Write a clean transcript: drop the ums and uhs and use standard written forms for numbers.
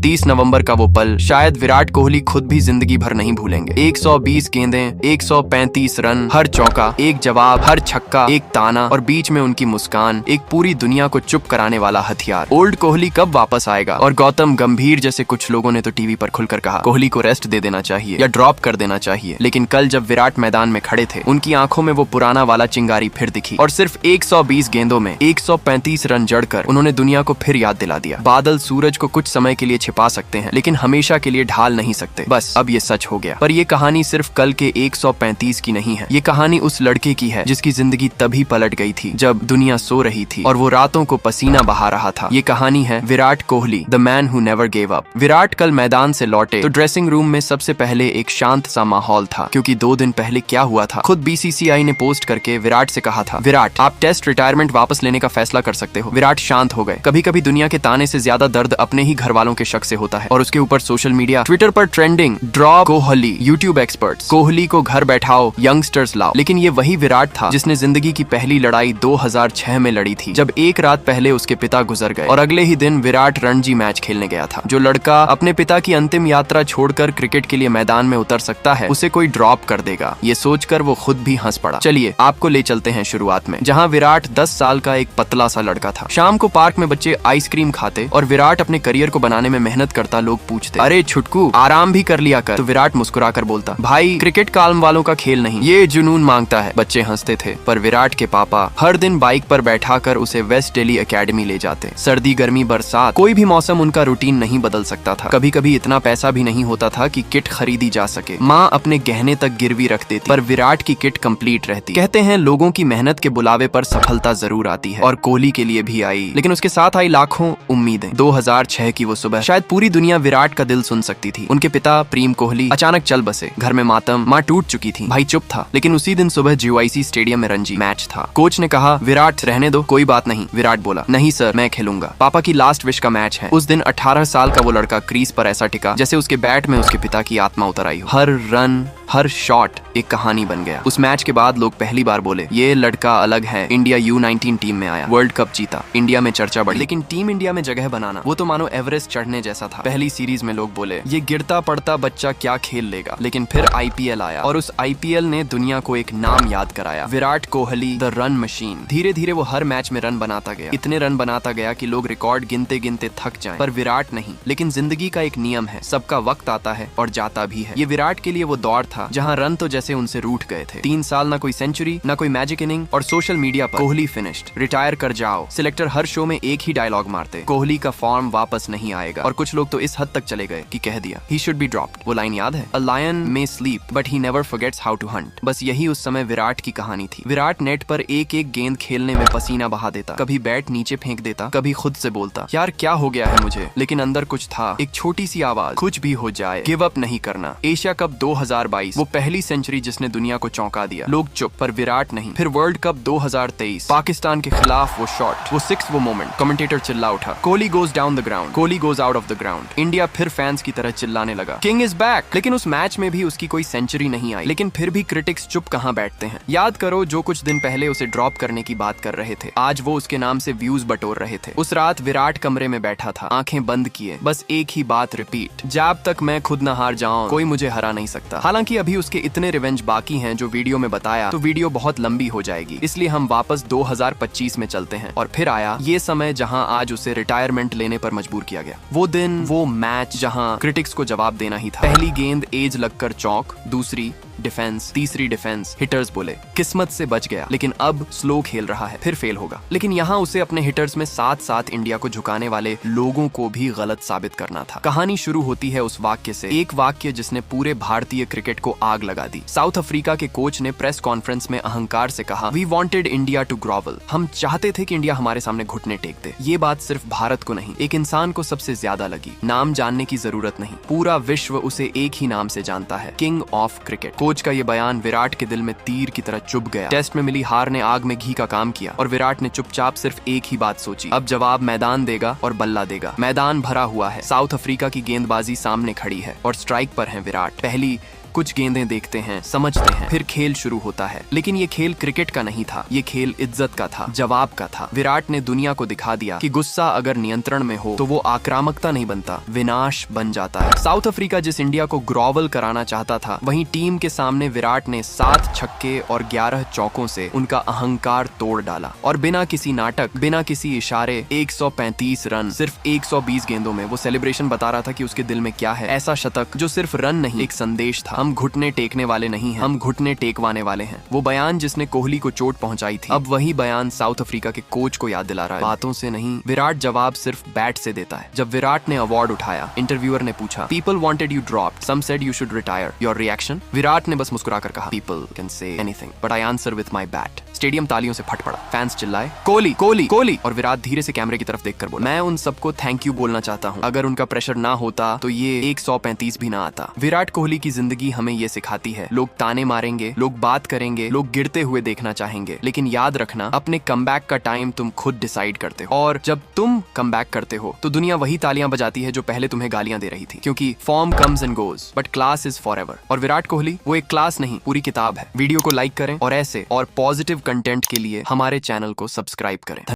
30 नवंबर का वो पल शायद विराट कोहली खुद भी जिंदगी भर नहीं भूलेंगे। 120 गेंदें, 135 रन, हर चौका, एक जवाब, हर छक्का, एक ताना और बीच में उनकी मुस्कान, एक पूरी दुनिया को चुप कराने वाला हथियार। ओल्ड कोहली कब वापस आएगा? और गौतम गंभीर जैसे कुछ लोगों ने तो टीवी पर खुलकर कहा कोहली को रेस्ट दे देना चाहिए या ड्रॉप कर देना चाहिए। लेकिन कल जब विराट मैदान में खड़े थे, उनकी आंखों में वो पुराना वाला चिंगारी फिर दिखी और सिर्फ 120 गेंदों में 135 रन जड़कर उन्होंने दुनिया को फिर याद दिला दिया। बादल सूरज को कुछ समय के लिए छिपा सकते हैं, लेकिन हमेशा के लिए ढाल नहीं सकते। बस अब ये सच हो गया। पर ये कहानी सिर्फ कल के 135 की नहीं है। ये कहानी उस लड़के की है जिसकी जिंदगी तभी पलट गई थी जब दुनिया सो रही थी और वो रातों को पसीना बहा रहा था। ये कहानी है Virat Kohli, the man who never gave up. Virat कल मैदान से लौटे तो ड्रेसिंग रूम में सबसे पहले एक शांत सा माहौल था, क्योंकि 2 दिन पहले क्या हुआ था खुद बीसीसीआई ने पोस्ट करके विराट से कहा था, विराट आप टेस्ट रिटायरमेंट वापस लेने का फैसला कर सकते हो। विराट शांत हो गए। कभी कभी दुनिया के ताने से ज्यादा दर्द अपने ही घर वालों के शक से होता है। और उसके ऊपर सोशल मीडिया, ट्विटर पर trending, drop Kohli, YouTube experts, Kohli को घर बैठाओ, यंगस्टर्स लाओ। लेकिन ये वही विराट था जिसने जिंदगी की पहली लड़ाई 2006 में लड़ी थी, जब एक रात पहले उसके पिता गुजर गए और अगले ही दिन विराट रणजी मैच खेलने गया था। जो लड़का अपने पिता की अंतिम यात्रा छोड़कर क्रिकेट के लिए मैदान में उतर सकता है, उसे कोई ड्रॉप कर देगा। ये सोचकर वो खुद भी हंस पड़ा। चलिए आपको ले चलते हैं शुरुआत में, जहाँ विराट 10 साल का एक पतला सा लड़का था। शाम को पार्क में बच्चे आइसक्रीम खाते और विराट अपने करियर को बनाने में मेहनत करता। लोग पूछते, अरे छुटकू आराम भी कर लिया कर। तो विराट मुस्कुराकर बोलता, भाई क्रिकेट काल्म वालों का खेल नहीं, ये जुनून मांगता है। बच्चे हंसते थे, पर विराट के पापा हर दिन बाइक पर बैठाकर उसे वेस्ट दिल्ली एकेडमी ले जाते। सर्दी गर्मी बरसात कोई भी मौसम उनका रूटीन नहीं बदल सकता था। कभी कभी इतना पैसा भी नहीं होता था कि किट खरीदी जा सके। माँ अपने गहने तक गिरवी रख देती, पर विराट की किट कंप्लीट रहती। कहते हैं लोगों की मेहनत के बुलावे पर सफलता जरूर आती है, और कोहली के लिए भी आई, लेकिन उसके साथ आई लाखों उम्मीदें। 2006 की वो सुबह शायद पूरी दुनिया विराट का दिल सुन सकती थी। उनके पिता प्रेम कोहली अचानक चल बसे। घर में मातम, माँ टूट चुकी थी, भाई चुप था। लेकिन उसी दिन सुबह जीवाईसी स्टेडियम में रणजी मैच था। कोच ने कहा, विराट रहने दो, कोई बात नहीं। विराट बोला, नहीं सर मैं खेलूंगा। पापा की लास्ट विश का मैच है। उस दिन 18 साल का वो लड़का क्रीज पर ऐसा टिका जैसे उसके बैट में उसके पिता की आत्मा उतर आई हो। हर रन, हर शॉट एक कहानी बन गया। उस मैच के बाद लोग पहली बार बोले, ये लड़का अलग है। इंडिया U19 टीम में आया, वर्ल्ड कप जीता, इंडिया में चर्चा बढ़ी। लेकिन टीम इंडिया में जगह बनाना, वो तो मानो एवरेस्ट चढ़ने जैसा था। पहली सीरीज में लोग बोले, ये गिरता पड़ता बच्चा क्या खेल लेगा। लेकिन फिर IPL आया और उस IPL ने दुनिया को एक नाम याद कराया, Virat Kohli, the run machine. धीरे धीरे वो हर मैच में रन बनाता गया। इतने रन बनाता गया कि लोग रिकॉर्ड गिनते गिनते थक जाएं। पर विराट नहीं। लेकिन जिंदगी का एक नियम है, सबका वक्त आता है और जाता भी है। ये विराट के लिए वो दौर था जहाँ रन तो जैसे उनसे रूठ गए थे। 3 साल ना कोई सेंचुरी, ना कोई मैजिक इनिंग, और सोशल मीडिया पर कोहली फिनिश्ड, रिटायर कर जाओ। सिलेक्टर हर शो में एक ही डायलॉग मारते, कोहली का फॉर्म वापस नहीं आएगा। और कुछ लोग तो इस हद तक चले गए कि कह दिया, ही शुड बी ड्रॉप्ड। वो लाइन याद है, a lion may sleep but he never forgets how to hunt. बस यही उस समय विराट की कहानी थी। विराट नेट पर एक एक गेंद खेलने में पसीना बहा देता, कभी बैट नीचे फेंक देता, कभी खुद से बोलता, यार क्या हो गया है मुझे। लेकिन अंदर कुछ था, एक छोटी सी आवाज, कुछ भी हो जाए गिव अप नहीं करना। एशिया कप 2022, वो पहली सेंचुरी जिसने दुनिया को चौंका दिया। लोग चुप, पर विराट नहीं। फिर वर्ल्ड कप 2023, पाकिस्तान के खिलाफ वो शॉट, वो सिक्स, वो मोमेंट, कमेंटेटर चिल्ला उठा, Kohli goes down the ground, Kohli goes out of the ground. India फिर फैंस की तरह चिल्लाने लगा, किंग इज बैक। लेकिन उस मैच में भी उसकी कोई सेंचुरी नहीं आई। लेकिन फिर भी क्रिटिक्स चुप कहां बैठते हैं। याद करो, जो कुछ दिन पहले उसे ड्रॉप करने की बात कर रहे थे, आज वो उसके नाम से व्यूज बटोर रहे थे। उस रात विराट कमरे में बैठा था, आंखें बंद किए, बस एक ही बात रिपीट, जब तक मैं खुद न हार जाऊं कोई मुझे हरा नहीं सकता। हालांकि अभी उसके इतने रिवेंज बाकी हैं जो वीडियो में बताया, तो वीडियो बहुत लंबी हो जाएगी। इसलिए हम वापस 2025 में चलते हैं। और फिर आया ये समय जहां आज उसे रिटायरमेंट लेने पर मजबूर किया गया। वो दिन, वो मैच जहां क्रिटिक्स को जवाब देना ही था। पहली गेंद एज लगकर चौक, दूसरी डिफेंस, तीसरी डिफेंस। हिटर्स बोले किस्मत से बच गया, लेकिन अब स्लो खेल रहा है, फिर फेल होगा। लेकिन यहाँ उसे अपने हिटर्स में साथ साथ इंडिया को झुकाने वाले लोगों को भी गलत साबित करना था। कहानी शुरू होती है उस वाक्य से, एक वाक्य जिसने पूरे भारतीय क्रिकेट को आग लगा दी। साउथ अफ्रीका के कोच ने प्रेस कॉन्फ्रेंस में अहंकार से कहा, we wanted India to grovel. हम चाहते थे कि इंडिया हमारे सामने घुटने टेक दे। ये बात सिर्फ भारत को नहीं, एक इंसान को सबसे ज्यादा लगी। नाम जानने की जरूरत नहीं, पूरा विश्व उसे एक ही नाम से जानता है, किंग ऑफ क्रिकेट। कोच का ये बयान विराट के दिल में तीर की तरह चुभ गया। टेस्ट में मिली हार ने आग में घी का काम किया और विराट ने चुपचाप सिर्फ एक ही बात सोची, अब जवाब मैदान देगा और बल्ला देगा। मैदान भरा हुआ है, साउथ अफ्रीका की गेंदबाजी सामने खड़ी है और स्ट्राइक पर है विराट। पहली कुछ गेंदें देखते हैं, समझते हैं, फिर खेल शुरू होता है। लेकिन ये खेल क्रिकेट का नहीं था, ये खेल इज्जत का था, जवाब का था। विराट ने दुनिया को दिखा दिया कि गुस्सा अगर नियंत्रण में हो तो वो आक्रामकता नहीं बनता, विनाश बन जाता है। साउथ अफ्रीका जिस इंडिया को ग्रोवल कराना चाहता था, वहीं टीम के सामने विराट ने 7 छक्के और 11 चौकों से उनका अहंकार तोड़ डाला। और बिना किसी नाटक, बिना किसी इशारे 135 रन सिर्फ 120 गेंदों में। वो सेलिब्रेशन बता रहा था कि उसके दिल में क्या है। ऐसा शतक जो सिर्फ रन नहीं, एक संदेश था। हम घुटने टेकने वाले नहीं हैं, हम घुटने टेकवाने वाले हैं। वो बयान जिसने कोहली को चोट पहुंचाई थी, अब वही बयान साउथ अफ्रीका के कोच को याद दिला रहा है। बातों से नहीं, विराट जवाब सिर्फ बैट से देता है। जब विराट ने अवार्ड उठाया, इंटरव्यूअर ने पूछा, people wanted you dropped, some said you should retire, your reaction? Virat ने बस मुस्कुराकर कहा, people can say anything but I answer with my bat. Stadium तालियों से फट पड़ा, फैंस चिल्लाए, कोहली कोहली कोहली, और विराट धीरे से कैमरे की तरफ देखकर बोला, मैं उन सबको थैंक यू बोलना चाहता हूँ। अगर उनका प्रेशर ना होता तो ये 135 भी ना आता। विराट कोहली की जिंदगी हमें ये सिखाती है, लोग ताने मारेंगे, लोग बात करेंगे, लोग गिरते हुए देखना चाहेंगे, लेकिन याद रखना, अपने कमबैक का टाइम तुम खुद डिसाइड करते हो। और जब तुम कमबैक करते हो तो दुनिया वही तालियां बजाती है जो पहले तुम्हें गालियां दे रही थी, क्योंकि form comes and goes but class is forever. और विराट कोहली वो एक क्लास नहीं, पूरी किताब है। वीडियो को लाइक करें और ऐसे और पॉजिटिव कंटेंट के लिए हमारे चैनल को सब्सक्राइब करें।